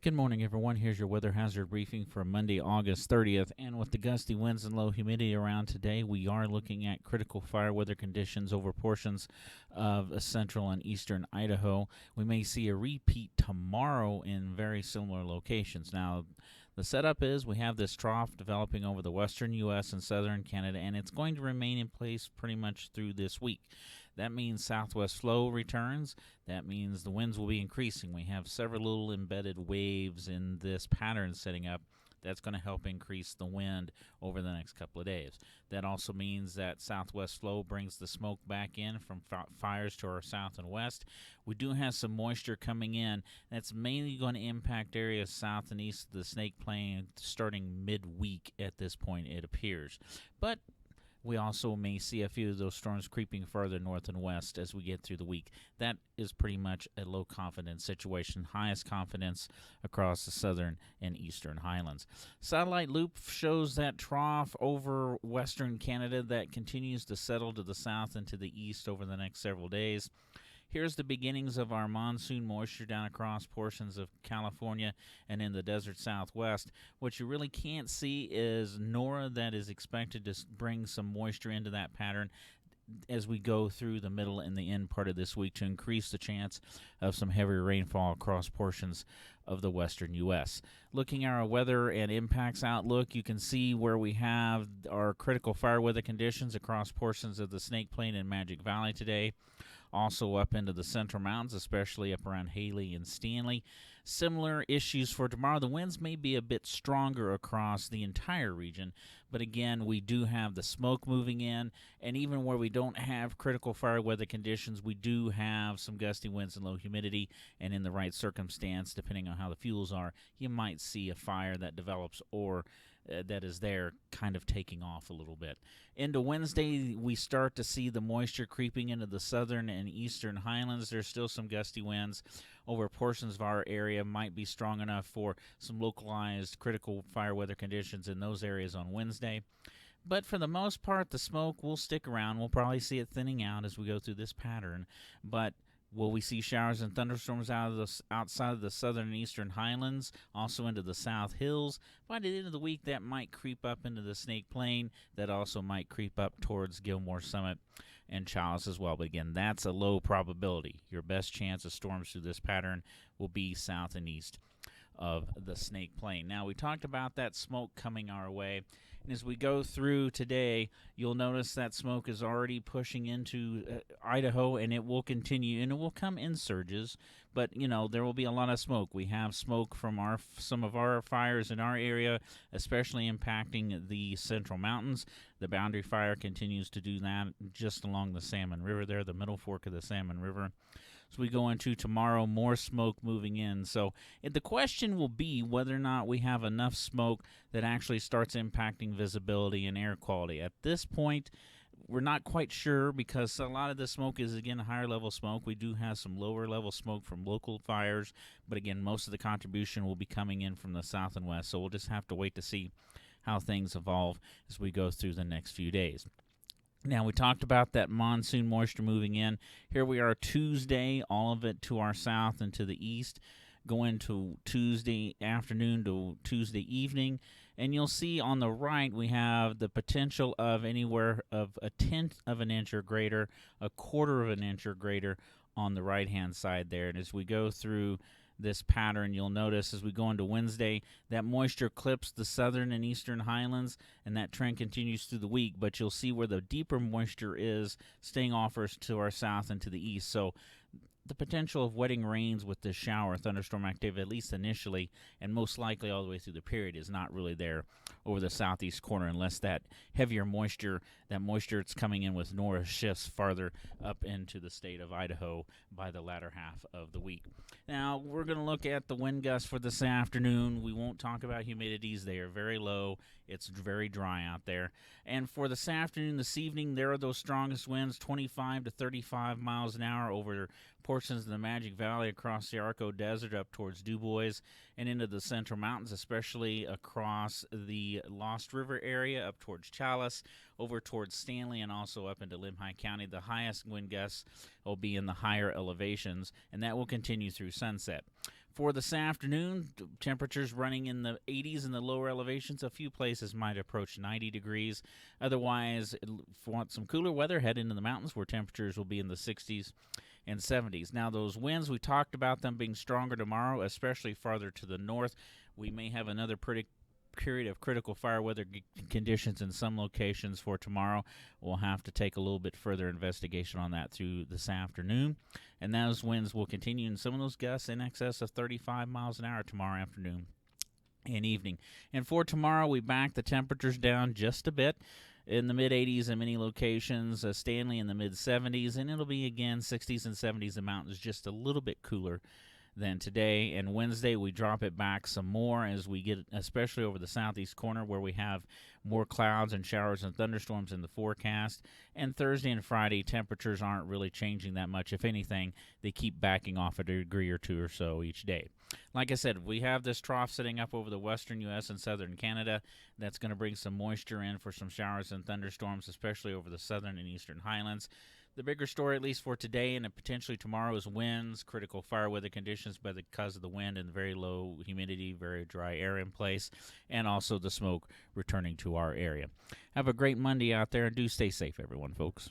Good morning, everyone. Here's your weather hazard briefing for Monday, August 30th. And with the gusty winds and low humidity around today, we are looking at critical fire weather conditions over portions of central and eastern Idaho. We may see a repeat tomorrow in very similar locations. Now, the setup is we have this trough developing over the western U.S. and southern Canada, and it's going to remain in place pretty much through this week. That means southwest flow returns. That means the winds will be increasing. We have several little embedded waves in this pattern setting up. That's going to help increase the wind over the next couple of days. That also means that southwest flow brings the smoke back in from fires to our south and west. We do have some moisture coming in. That's mainly going to impact areas south and east of the Snake Plain starting midweek at this point, it appears. But we also may see a few of those storms creeping further north and west as we get through the week. That is pretty much a low confidence situation, highest confidence across the southern and eastern highlands. Satellite loop shows that trough over western Canada that continues to settle to the south and to the east over the next several days. Here's the beginnings of our monsoon moisture down across portions of California and in the desert southwest. What you really can't see is Nora that is expected to bring some moisture into that pattern as we go through the middle and the end part of this week to increase the chance of some heavier rainfall across portions of the western U.S. Looking at our weather and impacts outlook, you can see where we have our critical fire weather conditions across portions of the Snake Plain and Magic Valley today. Also up into the central mountains, especially up around Haley and Stanley. Similar issues for tomorrow. The winds may be a bit stronger across the entire region, but again, we do have the smoke moving in, and even where we don't have critical fire weather conditions, we do have some gusty winds and low humidity, and in the right circumstance, depending on how the fuels are, you might see a fire that develops or that is there kind of taking off a little bit. Into Wednesday, we start to see the moisture creeping into the southern and eastern highlands. There's still some gusty winds over portions of our area, might be strong enough for some localized critical fire weather conditions in those areas on Wednesday. But for the most part, the smoke will stick around. We'll probably see it thinning out as we go through this pattern, but will we see showers and thunderstorms outside of the southern and eastern highlands, also into the South Hills? By the end of the week, that might creep up into the Snake Plain. That also might creep up towards Gilmore Summit and Chalice as well. But again, that's a low probability. Your best chance of storms through this pattern will be south and east of the Snake Plain. Now, we talked about that smoke coming our way. And as we go through today, you'll notice that smoke is already pushing into Idaho, and it will continue, and it will come in surges. But, there will be a lot of smoke. We have smoke from some of our fires in our area, especially impacting the Central Mountains. The Boundary Fire continues to do that just along the Salmon River there, the middle fork of the Salmon River. So we go into tomorrow, more smoke moving in. So the question will be whether or not we have enough smoke that actually starts impacting visibility and air quality. At this point, we're not quite sure because a lot of the smoke is, again, higher level smoke. We do have some lower level smoke from local fires, but again, most of the contribution will be coming in from the south and west. So we'll just have to wait to see how things evolve as we go through the next few days. Now, we talked about that monsoon moisture moving in. Here we are Tuesday, all of it to our south and to the east, going to Tuesday afternoon to Tuesday evening. And you'll see on the right we have the potential of anywhere of a tenth of an inch or greater, a quarter of an inch or greater on the right-hand side there. And as we go through this pattern, you'll notice as we go into Wednesday, that moisture clips the southern and eastern highlands, and that trend continues through the week, but you'll see where the deeper moisture is staying off us to our south and to the east. So the potential of wetting rains with this shower thunderstorm activity, at least initially, and most likely all the way through the period, is not really there over the southeast corner unless that heavier moisture, that moisture that's coming in with Nora, shifts farther up into the state of Idaho by the latter half of the week. Now, we're going to look at the wind gusts for this afternoon. We won't talk about humidities. They are very low. It's very dry out there. And for this afternoon, this evening, there are those strongest winds, 25 to 35 miles an hour over portions of the Magic Valley across the Arco Desert up towards Du Bois and into the Central Mountains, especially across the Lost River area up towards Chalice, over towards Stanley, and also up into Limhi County. The highest wind gusts will be in the higher elevations, and that will continue through sunset. For this afternoon, temperatures running in the 80s in the lower elevations. A few places might approach 90 degrees. Otherwise, if you want some cooler weather, head into the mountains where temperatures will be in the 60s and 70s. Now, those winds, we talked about them being stronger tomorrow, especially farther to the north. We may have another pretty period of critical fire weather conditions in some locations for tomorrow. We'll have to take a little bit further investigation on that through this afternoon. And those winds will continue, and some of those gusts in excess of 35 miles an hour tomorrow afternoon and evening. And for tomorrow, we back the temperatures down just a bit in the mid-80s in many locations, Stanley in the mid-70s, and it'll be again 60s and 70s in mountains, just a little bit cooler than today. And Wednesday, we drop it back some more as we get, especially over the southeast corner where we have more clouds and showers and thunderstorms in the forecast. And Thursday and Friday, temperatures aren't really changing that much. If anything, they keep backing off a degree or two or so each day. Like I said, we have this trough sitting up over the western U.S. and southern Canada. That's going to bring some moisture in for some showers and thunderstorms, especially over the southern and eastern highlands. The bigger story, at least for today and potentially tomorrow, is winds, critical fire weather conditions because of the wind and very low humidity, very dry air in place, and also the smoke returning to our area. Have a great Monday out there, and do stay safe, everyone, folks.